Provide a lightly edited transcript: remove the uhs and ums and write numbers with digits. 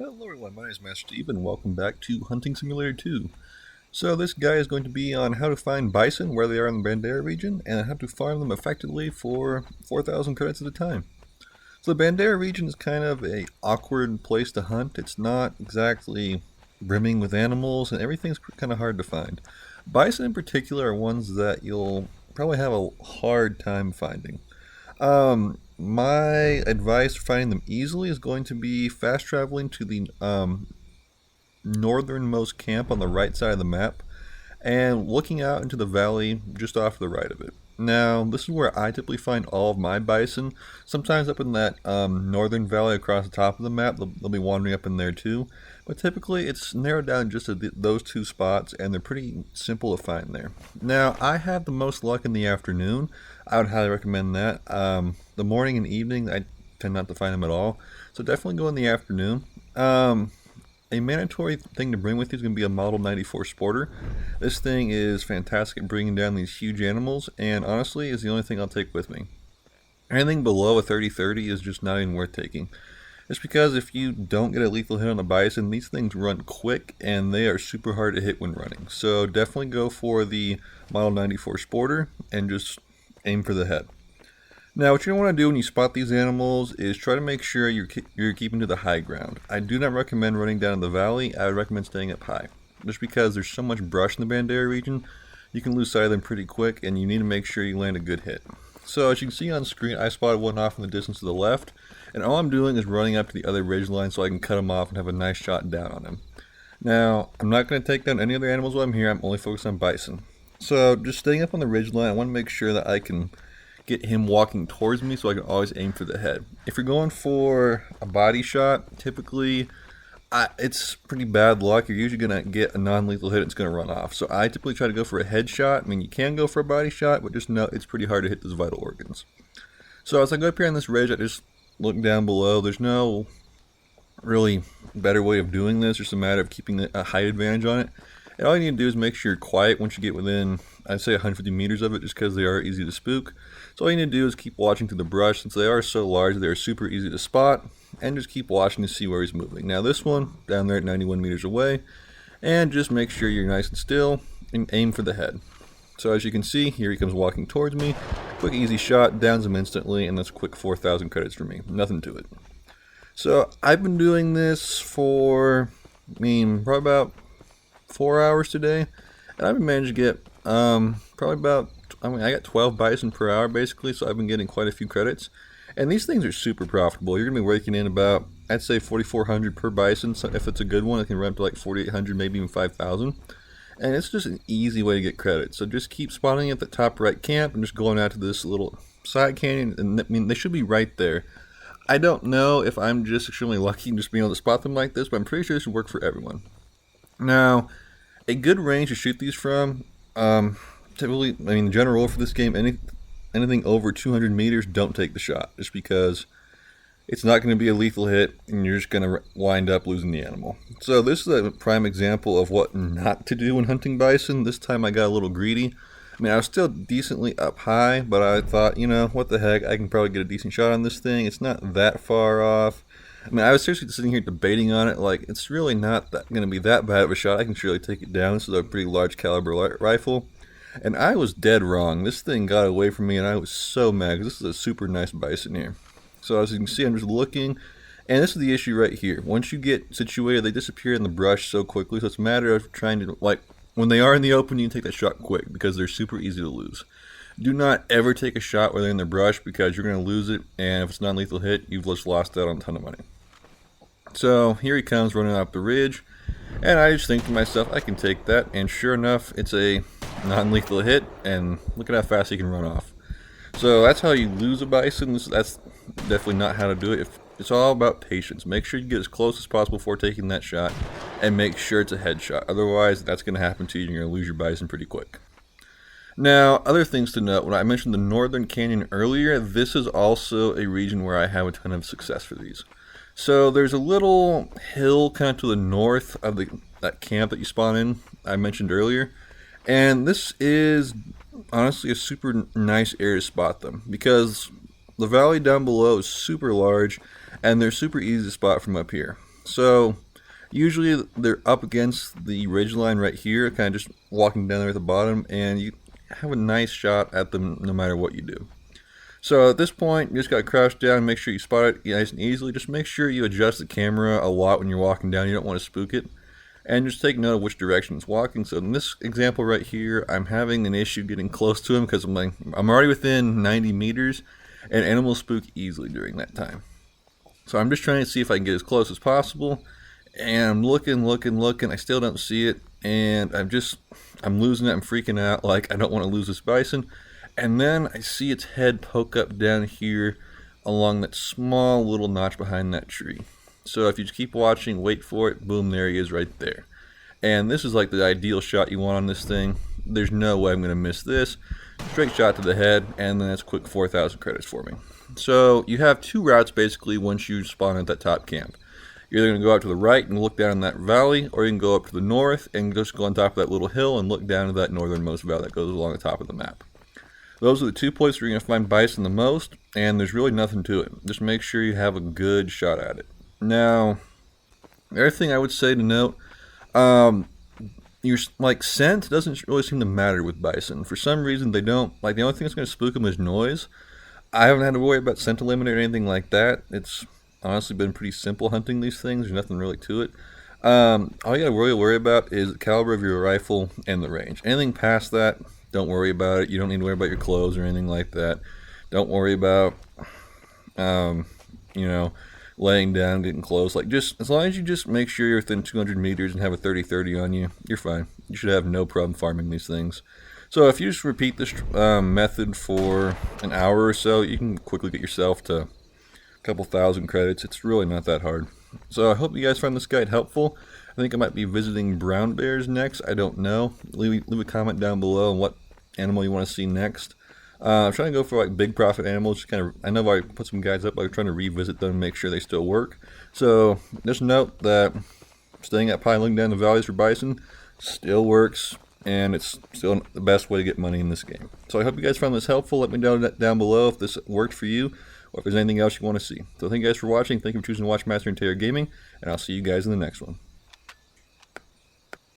Hello everyone, my name is Master Steve and welcome back to Hunting Simulator 2. So this guy is going to be on how to find bison, where they are in the Bandera region, and how to farm them effectively for 4,000 credits at a time. So the Bandera region is kind of a awkward place to hunt. It's not exactly brimming with animals and everything's kind of hard to find. Bison in particular are ones that you'll probably have a hard time finding. My advice for finding them easily is going to be fast traveling to the northernmost camp on the right side of the map and looking out into the valley just off to the right of it. Now, this is where I typically find all of my bison. Sometimes up in that northern valley across the top of the map, they'll be wandering up in there too. But typically it's narrowed down just to those two spots, and they're pretty simple to find there. Now, I have the most luck in the afternoon. I would highly recommend that. The morning and evening, I tend not to find them at all. So definitely go in the afternoon. A mandatory thing to bring with you is going to be a Model 94 Sporter. This thing is fantastic at bringing down these huge animals, and honestly is the only thing I'll take with me. Anything below a 30-30 is just not even worth taking. Just because if you don't get a lethal hit on a bison, these things run quick and they are super hard to hit when running. So definitely go for the Model 94 Sporter and just aim for the head. Now, what you don't want to do when you spot these animals is try to make sure you're keeping to the high ground. I do not recommend running down the valley. I would recommend staying up high. Just because there's so much brush in the Bandera region, you can lose sight of them pretty quick, and you need to make sure you land a good hit. So as you can see on screen, I spotted one off in the distance to the left, and all I'm doing is running up to the other ridge line so I can cut him off and have a nice shot down on him. Now, I'm not going to take down any other animals while I'm here. I'm only focused on bison. So just staying up on the ridge line, I want to make sure that I can get him walking towards me so I can always aim for the head. If you're going for a body shot, typically it's pretty bad luck. You're usually going to get a non-lethal hit, it's going to run off. So I typically try to go for a headshot. I mean, you can go for a body shot, but just know it's pretty hard to hit those vital organs. So as I go up here on this ridge, I just look down below. There's no really better way of doing this, just a matter of keeping a height advantage on it. And all you need to do is make sure you're quiet once you get within, I'd say 150 meters of it, just because they are easy to spook. So all you need to do is keep watching through the brush. Since they are so large, they are super easy to spot, and just keep watching to see where he's moving. Now this one, down there at 91 meters away, and just make sure you're nice and still, and aim for the head. So as you can see, here he comes walking towards me. Quick easy shot, downs him instantly, and that's a quick 4,000 credits for me. Nothing to it. So I've been doing this for, probably about 4 hours today, and I've been managed to get probably about, I got 12 bison per hour basically, so I've been getting quite a few credits. And these things are super profitable. You're going to be raking in about, I'd say 4,400 per bison. So if it's a good one, it can run up to like 4,800, maybe even 5,000. And it's just an easy way to get credit. So just keep spawning at the top right camp and just going out to this little side canyon. And they should be right there. I don't know if I'm just extremely lucky just being able to spot them like this, but I'm pretty sure this would work for everyone. Now, a good range to shoot these from, typically, the general rule for this game, anything over 200 meters, don't take the shot, just because it's not going to be a lethal hit, and you're just going to wind up losing the animal. So this is a prime example of what not to do when hunting bison. This time I got a little greedy. I was still decently up high, but I thought, what the heck, I can probably get a decent shot on this thing. It's not that far off. I was seriously sitting here debating on it, like, it's really not going to be that bad of a shot. I can surely take it down. This is a pretty large caliber rifle. And I was dead wrong. This thing got away from me, and I was so mad, because this is a super nice bison here. So as you can see, I'm just looking, and this is the issue right here. Once you get situated, they disappear in the brush so quickly, so it's a matter of trying to, when they are in the open, you can take that shot quick, because they're super easy to lose. Do not ever take a shot where they're in the brush, because you're going to lose it, and if it's not a lethal hit, you've just lost out on a ton of money. So here he comes running up the ridge, and I just think to myself, I can take that, and sure enough, it's a non-lethal hit, and look at how fast he can run off. So that's how you lose a bison. That's definitely not how to do it. It's all about patience. Make sure you get as close as possible before taking that shot, and make sure it's a headshot. Otherwise, that's going to happen to you, and you're going to lose your bison pretty quick. Now, other things to note, when I mentioned the Northern Canyon earlier, this is also a region where I have a ton of success for these. So there's a little hill kind of to the north of that camp that you spawn in, I mentioned earlier. And this is honestly a super nice area to spot them, because the valley down below is super large and they're super easy to spot from up here. So usually they're up against the ridge line right here, kind of just walking down there at the bottom, and you have a nice shot at them no matter what you do. So at this point, you just got to crouch down, make sure you spot it nice and easily. Just make sure you adjust the camera a lot when you're walking down. You don't want to spook it. And just take note of which direction it's walking. So in this example right here, I'm having an issue getting close to him because I'm already within 90 meters, and animals spook easily during that time. So I'm just trying to see if I can get as close as possible. And I'm looking. I still don't see it. And I'm losing it. I'm freaking out. Like, I don't want to lose this bison. And then I see its head poke up down here along that small little notch behind that tree. So if you just keep watching, wait for it, boom, there he is right there. And this is like the ideal shot you want on this thing. There's no way I'm going to miss this. Straight shot to the head, and then that's a quick 4,000 credits for me. So you have two routes basically once you spawn at that top camp. You're either going to go out to the right and look down in that valley, or you can go up to the north and just go on top of that little hill and look down to that northernmost valley that goes along the top of the map. Those are the two places where you're going to find bison the most, and there's really nothing to it. Just make sure you have a good shot at it. Now, the other thing I would say to note, your scent doesn't really seem to matter with bison. For some reason, they don't. Like, the only thing that's going to spook them is noise. I haven't had to worry about scent eliminator or anything like that. It's honestly been pretty simple hunting these things. There's nothing really to it. All you got to really worry about is the caliber of your rifle and the range. Anything past that, don't worry about it. You don't need to worry about your clothes or anything like that. Don't worry about, laying down, getting close. Like, just as long as you just make sure you're within 200 meters and have a 30-30 on you, you're fine. You should have no problem farming these things. So if you just repeat this method for an hour or so, you can quickly get yourself to a couple thousand credits. It's really not that hard. So I hope you guys found this guide helpful. I think I might be visiting brown bears next. I don't know. Leave a comment down below on what animal you want to see next. I'm trying to go for like big profit animals. I know I put some guides up. I'm trying to revisit them and make sure they still work. So just note that staying up high, looking down the valleys for bison still works, and it's still the best way to get money in this game. So I hope you guys found this helpful. Let me know down below if this worked for you, or if there's anything else you want to see. So thank you guys for watching. Thank you for choosing to watch Master and Taylor Gaming, and I'll see you guys in the next one.